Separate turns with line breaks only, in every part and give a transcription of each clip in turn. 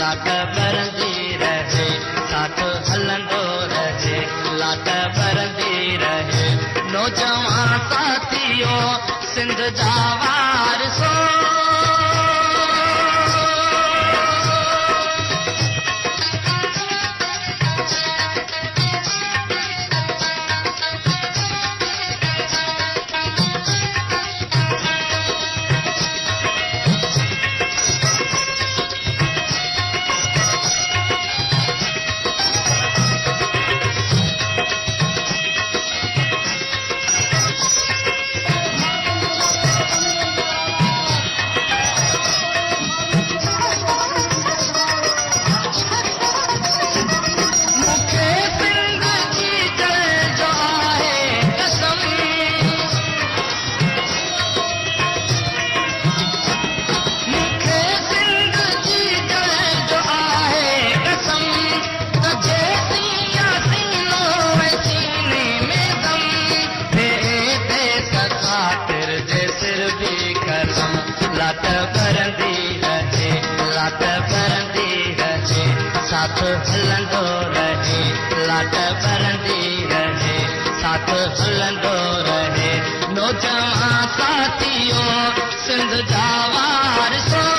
लाट बरंदी रहे, साथ हलंदो रहे, लाट बरंदी रहे। नौजवान साथियों सिंध जा वारसो, लाट बरंदी रहे, लाट बरंदी रहे, साथ हलंदो रहे, लाट बरंदी रहे, साथ हलंदो रहे। नौजवान साथियों सिंध जा वारसो,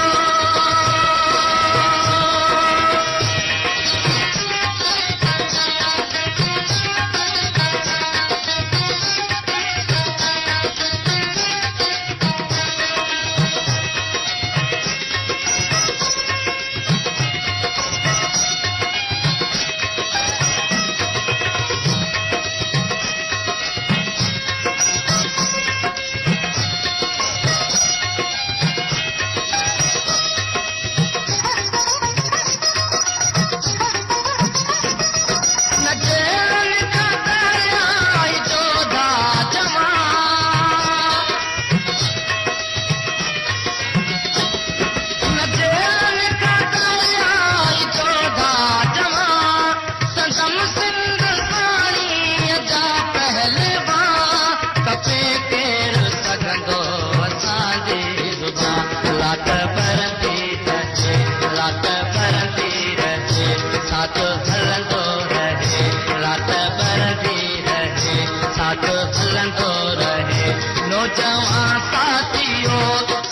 लाट बरंदी रहे, लाट बरंदी रहे, साथ हलंदो रहे, लाट बरंदी रहे, साथ हलंदो रहे। नौजवान साथियों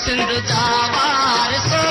सिंध जा वारसो,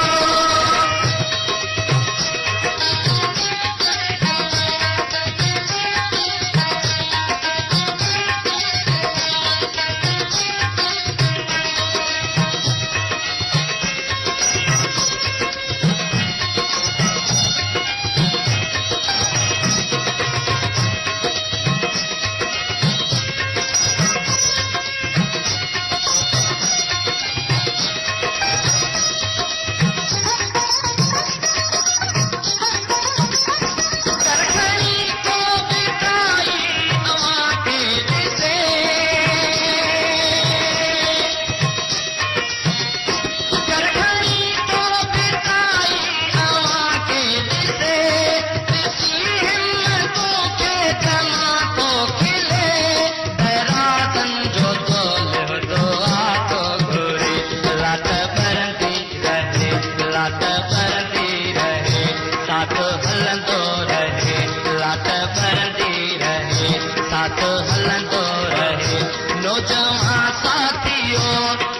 लाट बरंदी रहे, साथ हलंदो रहे, लाट बरंदी रहे, साथ हलंदो रहे। नौजवान साथियों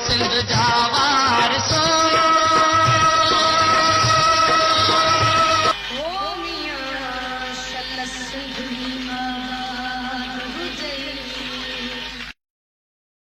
सिंध जा वारसो,
ओ मियां शल सिंधवी